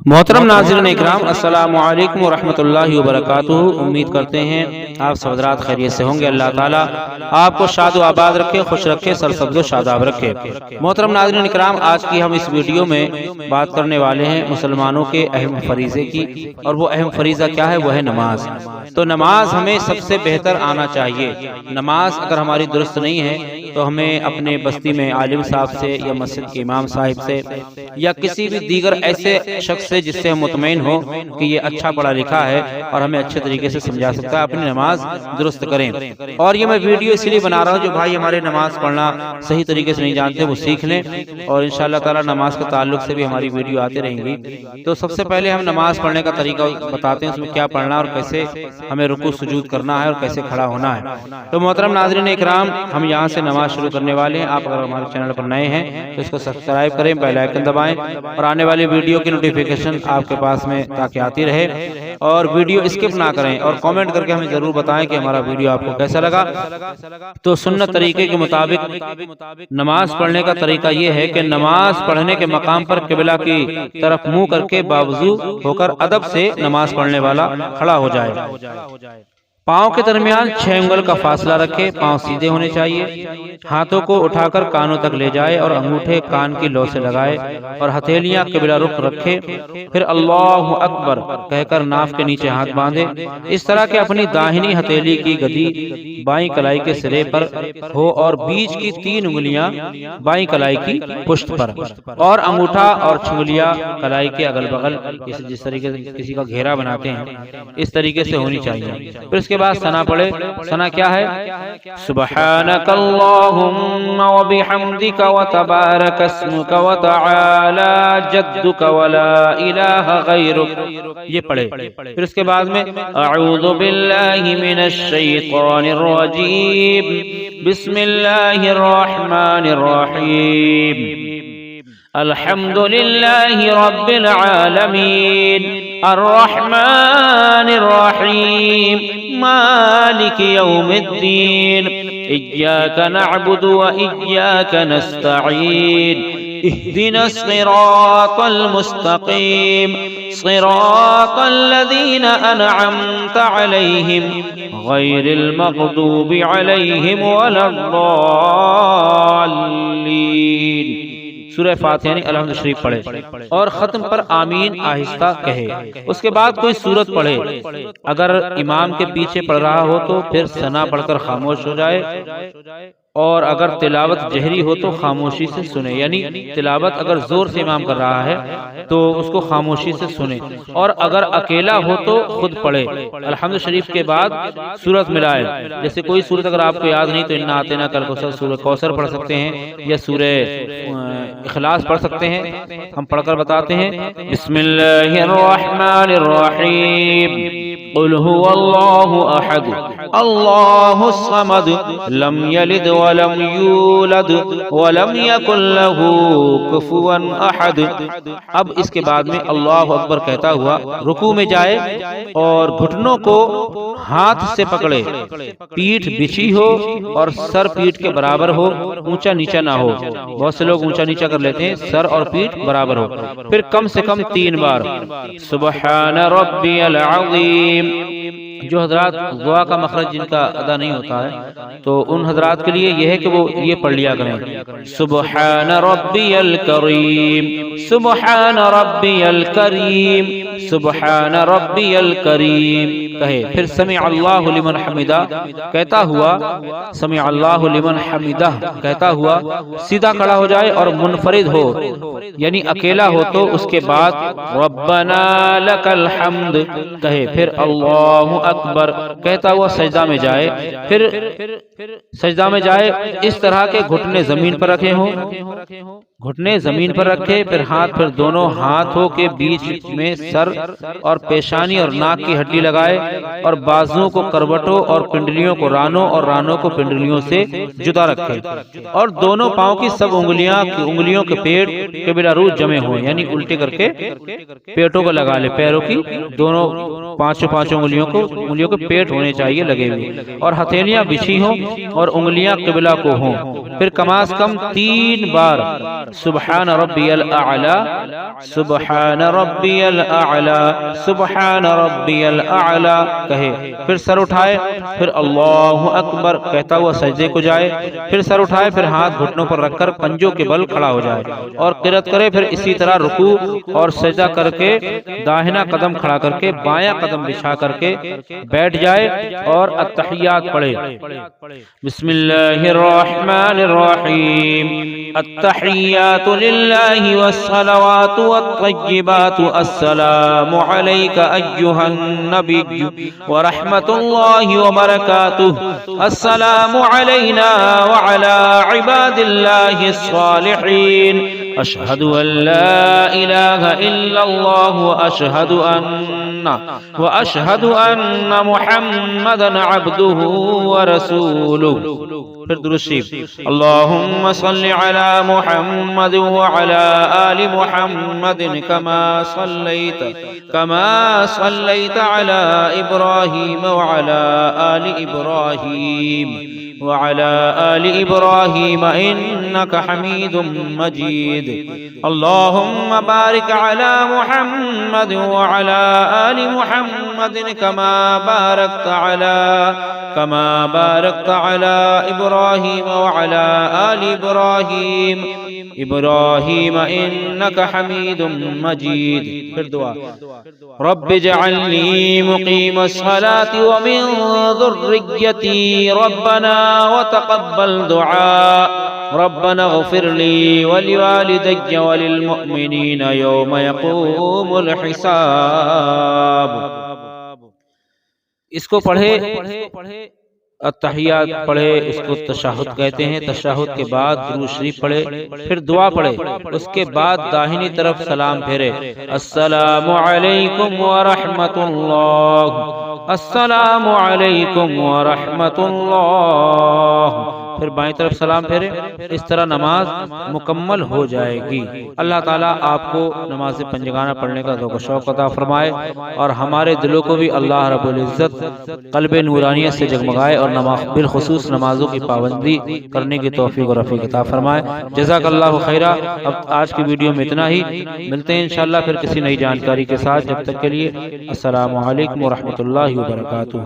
मोहतरम नाज़रीन इकराम, अस्सलामु अलैकुम वरहमतुल्लाहि वबरकातुहू। उम्मीद करते हैं आप सब हज़रात खैरियत से होंगे। अल्लाह ताला आपको शाद व आबाद रखे, खुश रखे, सरसब्ज़ शादाब रखे। मोहतरम नाज़रीन इकराम, आज की हम इस वीडियो में बात करने वाले हैं मुसलमानों के अहम फरीज़े की, और वो अहम फरीज़ा क्या है? वो है नमाज। तो नमाज हमें सबसे बेहतर आना चाहिए। नमाज अगर हमारी दुरुस्त नहीं है तो हमें अपने बस्ती में आलिम साहब से या मस्जिद के इमाम साहिब से या किसी भी दीगर ऐसे शख्स से जिससे हम मुतमईन हो कि ये अच्छा पढ़ा लिखा है और हमें अच्छे तरीके से समझा सकता है, अपनी नमाज दुरुस्त करें। और ये मैं वीडियो इसलिए बना रहा हूँ जो भाई हमारे नमाज पढ़ना सही तरीके से नहीं जानते वो सीख लें, और इंशाअल्लाह ताला नमाज के ताल्लुक से भी हमारी वीडियो आती रहेंगी। तो सबसे पहले हम नमाज पढ़ने का तरीका बताते हैं, उसमें क्या पढ़ना और कैसे हमें रुकू सुजूद करना है और कैसे खड़ा होना है। तो मोहतरम नाज़रीन इकराम, हम यहाँ से नमाज शुरू करने वाले हैं। आप अगर हमारे चैनल पर नए हैं तो इसको सब्सक्राइब करें, बेल आइकन दबाएं और आने वाली वीडियो की नोटिफिकेशन आपके पास में ताकि आती रहे। और वीडियो स्किप ना करें और कमेंट करके हमें जरूर बताएं कि हमारा वीडियो आपको कैसा लगा। तो सुन्नत तरीके के मुताबिक नमाज पढ़ने का तरीका ये है कि नमाज पढ़ने के मकाम पर किबला की तरफ मुंह करके बावजू होकर अदब से नमाज पढ़ने वाला खड़ा हो जाए। पाँव के दरमियान 6 उंगल का फासला रखे, पाँव सीधे होने चाहिए। हाथों को उठाकर कानों तक ले जाए और अंगूठे कान की लौ से लगाए और हथेलियां किबला रुख रखे। फिर अल्लाहु अकबर कहकर नाफ के नीचे हाथ बांधे। इस तरह के अपनी दाहिनी हथेली की गदी बाईं कलाई के सिरे पर हो और बीच की 3 उंगलियां बाईं कलाई की पुष्ट पर, और अंगूठा और छुंगलियां कलाई के अगल बगल जिस तरीके से किसी का घेरा बनाते हैं इस तरीके से होनी चाहिए। फिर इसके बाद सना पढ़े। सना क्या है? सुब्हानकल्लाहुम्मा व बिहम्दिका व तबारक अस्मुका व तआला जद्दुका व ला इलाहा गैरुक, ये पढ़े। फिर इसके बाद में अऊज़ु बिल्लाहि मिनश शैतानिर रजीम, बिस्मिल्लाहिर रहमानिर रहीम, अल्हम्दुलिल्लाहि रब्बिल आलमीन, अर्रहमानिर रहीम, मालिकि यौमिद्दीन, इय्याका नअबुदु व इय्याका नस्तईन, इहदिनस सिरातल मुस्तकीम, सिरातल लज़ीना अनअमता अलैहिम गैरिल मग़दूबि अलैहिम वलद्दाल्लीन। सूरह फातिहा यानी अलहम्द शरीफ पढ़े और खत्म पर आमीन आहिस्ता कहे। उसके बाद कोई सूरत पढ़े। अगर इमाम के पीछे पढ़ रहा हो तो फिर सना पढ़कर खामोश हो जाए, और अगर तिलावत जहरी हो तो खामोशी से सुने, यानी तिलावत अगर जोर से इमाम कर रहा है तो उसको खामोशी से सुने, और अगर अकेला हो तो खुद पढ़े। अलहम्द शरीफ के बाद सूरत मिलाए। जैसे कोई सूरत अगर आपको याद नहीं तो इन्ना आतेना कल कौसर, सूरह कौसर पढ़ सकते हैं या सूरह इखलास पढ़ सकते हैं। हम पढ़कर बताते हैं। बिस्मिल्लाहिर्रहमानिर्रहीम, कुल हुवल्लाहु अहद, अल्लाहुस समद, लम यलिद वलम यूलद वलम यकुल लहू कुफुवन अहद। अब इसके बाद में अल्लाहु अकबर कहता हुआ रुकू में जाए और घुटनों को हाथ से पकड़े, पीठ बिछी हो और सर पीठ के बराबर हो, ऊंचा नीचा ना हो। बहुत से लोग ऊंचा नीचा कर लेते हैं, सर और पीठ बराबर हो। फिर कम से कम 3 बार सुबहान रब्बियल अज़ीम। जो हजरात दुआ का मखरज जिनका अदा नहीं होता है तो उन हजरात के लिए यह है कि वो ये पढ़ लिया करें, सुबहान रब्बियल करीम, सुबहान रब्बियल करीम, सुबहान रब्बियल करीम कहे। फिर समी अल्लाहु लिमन हमिदा कहता हुआ, समी अल्लाहु लिमन हमिदा कहता हुआ सीधा खड़ा हो जाए और मुनफरिद हो यानी अकेला हो तो उसके बाद रब्बना लकल हम्द कहे। फिर अल्लाहु अकबर कहता हुआ सजदा में जाए। फिर सजदा में जाए, इस तरह के घुटने जमीन पर रखे हों, घुटने जमीन पर रखे। फिर दोनों हाथों के बीच में सर और पेशानी और नाक की हड्डी लगाए اور بازوؤں کو کروٹوں اور پنڈلیوں کو رانوں اور رانوں کو پنڈلیوں سے جدا رکھے، اور دونوں پاؤں کی سب انگلیوں کے پیٹ قبلہ رو جمع ہوئے، یعنی الٹے کر کے پیٹوں کو لگا لے، پیروں کی دونوں پانچوں انگلیوں کے پیٹ ہونے چاہیے لگے ہوئے، اور ہتھیلیاں بچھی ہوں اور انگلیاں قبلہ کو ہوں۔ پھر کم از کم 3 بار سبحان ربی الاعلی، سبحان ربی الاعلی، سبحان ربی الاعلی کہے، پھر سر اٹھائے، پھر اللہ اکبر کہتا ہوا سجدے کو جائے، پھر سر اٹھائے، پھر ہاتھ گھٹنوں پر رکھ کر پنجوں کے بل کھڑا ہو جائے اور قرات کرے، پھر اسی طرح رکوع اور سجدہ کر کے داہنا قدم کھڑا کر کے بایاں قدم بچھا کر کے بیٹھ جائے اور التحیات پڑھے۔ بسم اللہ الرحمن الرحیم، التحیات للہ والصلوات والطیبات، السلام علیک ایہا النبی ورحمۃ اللہ وبرکاتہ، السلام علینا وعلی عباد اللہ الصالحین، اشہد ان لا الہ الا اللہ واشہد ان محمدا عبدہ ورسولہ۔ پھر درود شریف، اللہم صل علی محمد وعلی آل محمد كما صليت على إبراهيم وعلى آل إبراهيم إنك حميد مجيد، اللهم بارك على محمد وعلى آل محمد كما باركت على إبراهيم وعلى آل إبراهيم إنك حميد مجيد۔ پھر دعا، رب اجعلني مقيم الصلاة ومن ذريتي ربنا وتقبل دعاء، ربنا اغفر لي ولوالدي وللمؤمنين يوم يقوم الحساب۔ اس کو پڑھے، التحیات پڑھے، اس کو تشہد کہتے ہیں۔ تشہد کے بعد درود شریف پڑھے، پھر دعا پڑھے، اس کے بعد داہنی طرف سلام پھیرے، السلام علیکم ورحمۃ اللہ، السلام علیکم ورحمۃ اللہ، پھر بائیں طرف سلام پھیرے۔ اس طرح نماز مکمل ہو جائے گی۔ اللہ تعالیٰ آپ کو نماز پنجگانہ پڑھنے کا ذوق و شوق عطا فرمائے، اور ہمارے دلوں کو بھی اللہ رب العزت قلب نورانیت سے جگمگائے، اور بالخصوص نمازوں کی پابندی کرنے کی توفیق و رفیق عطا فرمائے۔ جزاک اللہ خیرہ۔ اب آج کی ویڈیو میں اتنا ہی، ملتے ہیں انشاءاللہ پھر کسی نئی جانکاری کے ساتھ۔ جب تک کے لیے السلام علیکم ورحمۃ اللہ وبرکاتہ۔